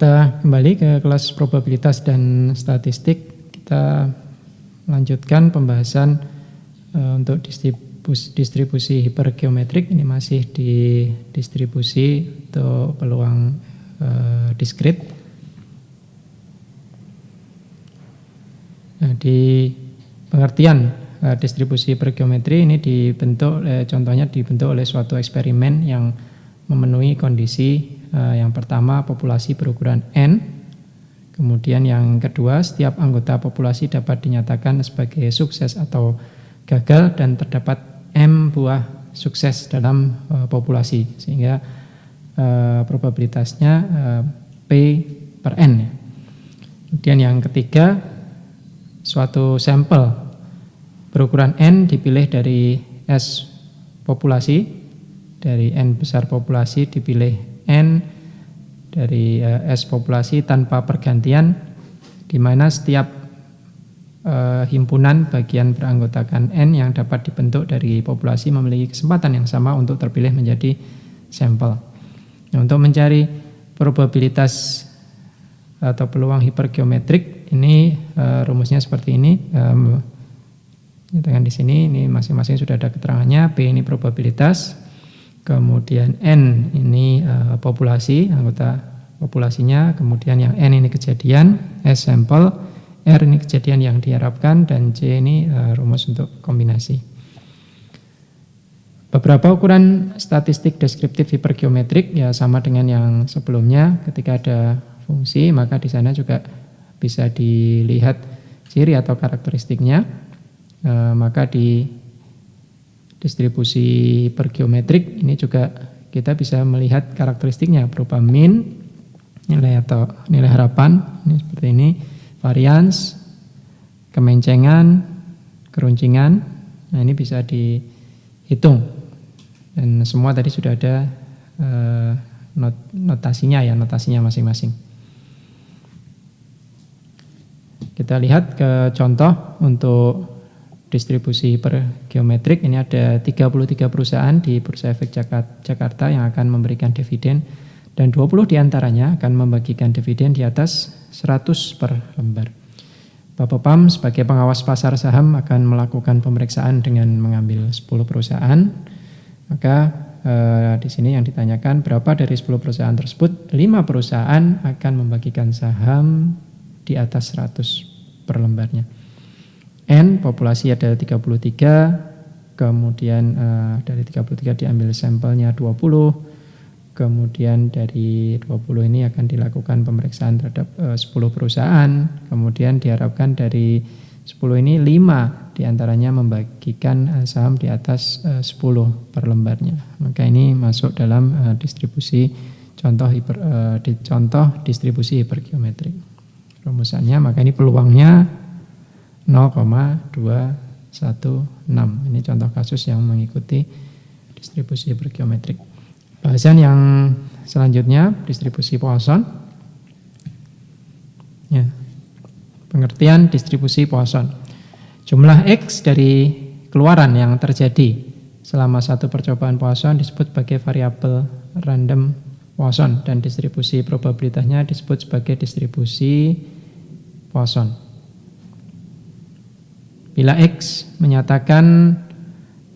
Kita kembali ke kelas probabilitas dan statistik. Kita lanjutkan pembahasan untuk distribusi hipergeometrik. Ini masih di distribusi untuk peluang diskrit. Nah, di pengertian distribusi hipergeometri ini dibentuk, contohnya dibentuk oleh suatu eksperimen yang memenuhi kondisi yang pertama populasi berukuran N, kemudian yang kedua setiap anggota populasi dapat dinyatakan sebagai sukses atau gagal dan terdapat M buah sukses dalam populasi, sehingga probabilitasnya P per N. Kemudian yang ketiga, suatu sampel berukuran N dipilih dari S populasi, dari N besar populasi dipilih N dari S populasi tanpa pergantian, di mana setiap himpunan bagian beranggotakan N yang dapat dibentuk dari populasi memiliki kesempatan yang sama untuk terpilih menjadi sampel. Nah, untuk mencari probabilitas atau peluang hipergeometrik ini rumusnya seperti ini. Nyatakan di sini, ini masing-masing sudah ada keterangannya. P ini probabilitas, kemudian N ini populasi, anggota populasinya, kemudian yang N ini kejadian, S sampel, R ini kejadian yang diharapkan, dan C ini rumus untuk kombinasi. Beberapa ukuran statistik deskriptif hipergeometrik ya sama dengan yang sebelumnya. Ketika ada fungsi, maka di sana juga bisa dilihat ciri atau karakteristiknya. Maka di distribusi hipergeometrik ini juga kita bisa melihat karakteristiknya berupa min, nilai atau nilai harapan, ini seperti ini, varians, kemencengan, keruncingan. Nah, ini bisa dihitung dan semua tadi sudah ada notasinya ya, notasinya masing-masing. Kita lihat ke contoh untuk distribusi hipergeometrik. Ini ada 33 perusahaan di Bursa Efek Jakarta yang akan memberikan dividen, dan 20 diantaranya akan membagikan dividen di atas 100 per lembar. Bapepam sebagai pengawas pasar saham akan melakukan pemeriksaan dengan mengambil 10 perusahaan. Maka di sini yang ditanyakan, berapa dari 10 perusahaan tersebut 5 perusahaan akan membagikan saham di atas 100 per lembarnya. N populasi ada 33, kemudian dari 33 diambil sampelnya 20, kemudian dari 20 ini akan dilakukan pemeriksaan terhadap 10 perusahaan, kemudian diharapkan dari 10 ini 5 diantaranya membagikan saham di atas 10 per lembarnya. Maka ini masuk dalam distribusi contoh distribusi hipergeometrik. Rumusannya, maka ini peluangnya 0,216. Ini contoh kasus yang mengikuti distribusi hipergeometrik. Bahasan yang selanjutnya distribusi Poisson. Ya. Pengertian distribusi Poisson. Jumlah X dari keluaran yang terjadi selama satu percobaan Poisson disebut sebagai variabel random Poisson, dan distribusi probabilitasnya disebut sebagai distribusi Poisson. Bila X menyatakan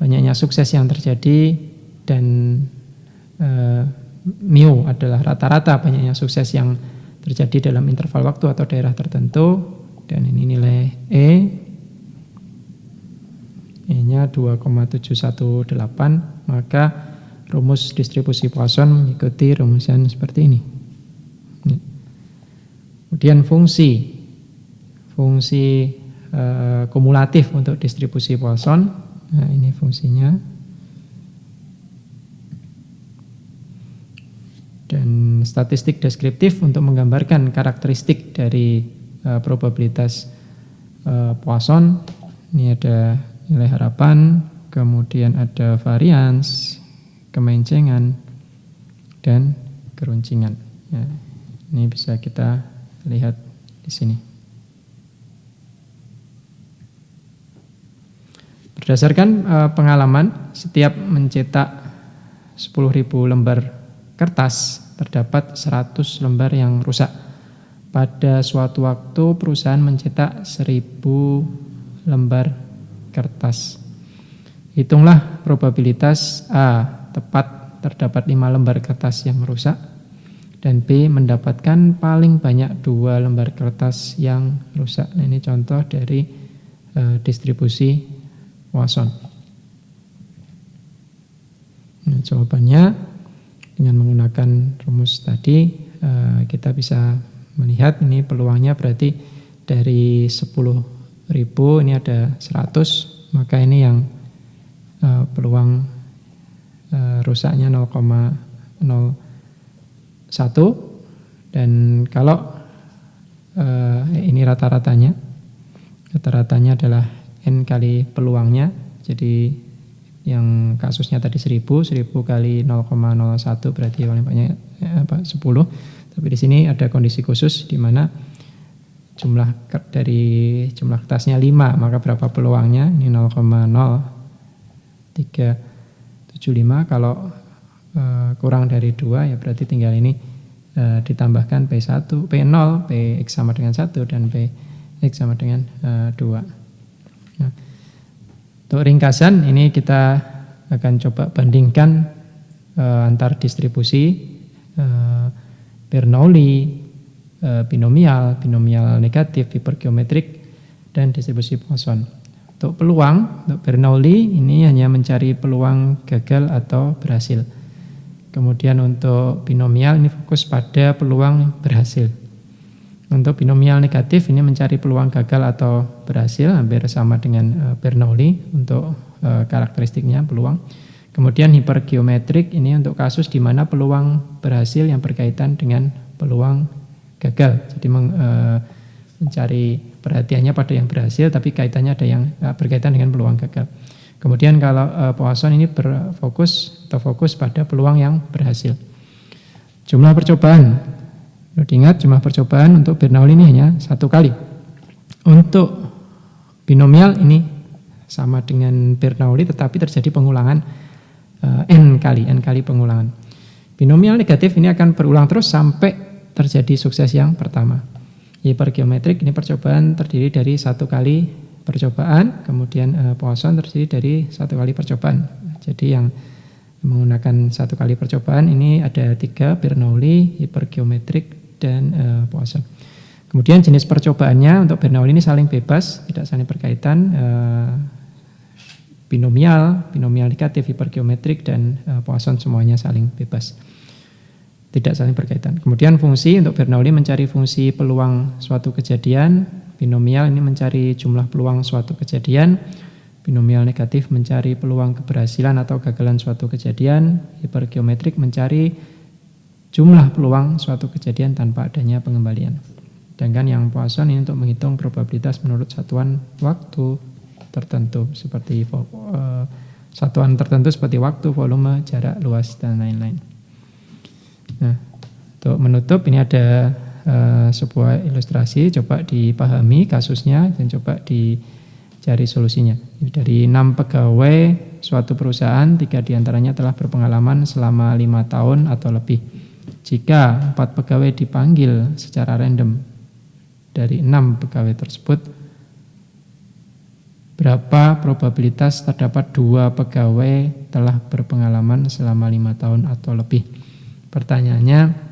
banyaknya sukses yang terjadi dan mu adalah rata-rata banyaknya sukses yang terjadi dalam interval waktu atau daerah tertentu, dan ini nilai E-nya 2,718, maka rumus distribusi Poisson mengikuti rumusan seperti ini. Kemudian fungsi kumulatif untuk distribusi Poisson. Nah, ini fungsinya. Dan statistik deskriptif untuk menggambarkan karakteristik dari probabilitas Poisson. Ini ada nilai harapan, kemudian ada varians, kemencengan, dan keruncingan. Ya, ini bisa kita lihat di sini. Berdasarkan pengalaman, setiap mencetak 10.000 lembar kertas terdapat 100 lembar yang rusak. Pada suatu waktu perusahaan mencetak 1000 lembar kertas. Hitunglah probabilitas A, tepat terdapat 5 lembar kertas yang rusak, dan B, mendapatkan paling banyak 2 lembar kertas yang rusak. Nah, ini contoh dari distribusi Poisson. Nah, jawabannya dengan menggunakan rumus tadi kita bisa melihat ini peluangnya berarti dari 10.000 ini ada 100, maka ini yang peluang rusaknya 0,01, dan kalau ini rata-ratanya adalah N kali peluangnya, jadi yang kasusnya tadi 1000 kali 0,01 berarti paling banyak 10. Tapi di sini ada kondisi khusus di mana dari jumlah kertasnya 5, maka berapa peluangnya? Ini 0,0375. Kalau kurang dari 2 ya berarti tinggal ini ditambahkan P1, P0, Px sama dengan 1 dan Px sama dengan 2. Nah, untuk ringkasan ini kita akan coba bandingkan antar distribusi Bernoulli, binomial negatif, hipergeometrik, dan distribusi Poisson. Untuk peluang, untuk Bernoulli ini hanya mencari peluang gagal atau berhasil. Kemudian untuk binomial ini fokus pada peluang berhasil. Untuk binomial negatif ini mencari peluang gagal atau berhasil, hampir sama dengan Bernoulli untuk karakteristiknya peluang. Kemudian hipergeometrik ini untuk kasus di mana peluang berhasil yang berkaitan dengan peluang gagal. Jadi mencari perhatiannya pada yang berhasil, tapi kaitannya ada yang berkaitan dengan peluang gagal. Kemudian kalau Poisson ini fokus pada peluang yang berhasil. Jumlah percobaan. Ingat, jumlah percobaan untuk Bernoulli ini hanya 1 kali. Untuk binomial ini sama dengan Bernoulli, tetapi terjadi pengulangan N kali pengulangan. Binomial negatif ini akan berulang terus sampai terjadi sukses yang pertama. Hipergeometrik ini percobaan terdiri dari 1 kali percobaan, kemudian Poisson terdiri dari 1 kali percobaan. Jadi yang menggunakan 1 kali percobaan ini ada 3, Bernoulli, hipergeometrik, dan Poisson. Kemudian jenis percobaannya untuk Bernoulli ini saling bebas, tidak saling berkaitan. Binomial negatif, hipergeometrik, dan Poisson semuanya saling bebas, tidak saling berkaitan. Kemudian fungsi untuk Bernoulli mencari fungsi peluang suatu kejadian, binomial ini mencari jumlah peluang suatu kejadian, binomial negatif mencari peluang keberhasilan atau kegagalan suatu kejadian, hipergeometrik mencari jumlah peluang suatu kejadian tanpa adanya pengembalian. Sedangkan yang Poisson ini untuk menghitung probabilitas menurut satuan waktu tertentu seperti satuan tertentu seperti waktu, volume, jarak, luas, dan lain-lain. Nah, untuk menutup ini ada sebuah ilustrasi, coba dipahami kasusnya dan coba dicari solusinya. Dari 6 pegawai suatu perusahaan, 3 diantaranya telah berpengalaman selama 5 tahun atau lebih. Jika 4 pegawai dipanggil secara random dari 6 pegawai tersebut, berapa probabilitas terdapat 2 pegawai telah berpengalaman selama 5 tahun atau lebih? Pertanyaannya,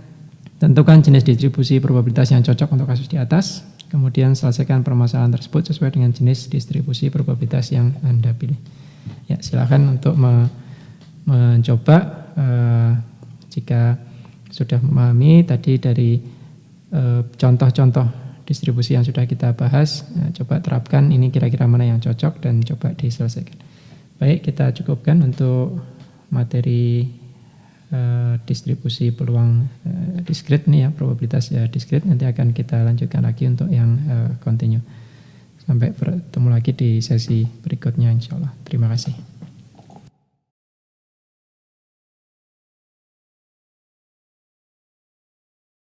tentukan jenis distribusi probabilitas yang cocok untuk kasus di atas, kemudian selesaikan permasalahan tersebut sesuai dengan jenis distribusi probabilitas yang Anda pilih. Ya, silakan untuk mencoba jika sudah memahami tadi dari contoh-contoh distribusi yang sudah kita bahas, coba terapkan ini kira-kira mana yang cocok dan coba diselesaikan. Baik, kita cukupkan untuk materi distribusi peluang diskrit nih ya, probabilitas ya diskrit. Nanti akan kita lanjutkan lagi untuk yang continue. Sampai bertemu lagi di sesi berikutnya insya Allah. Terima kasih.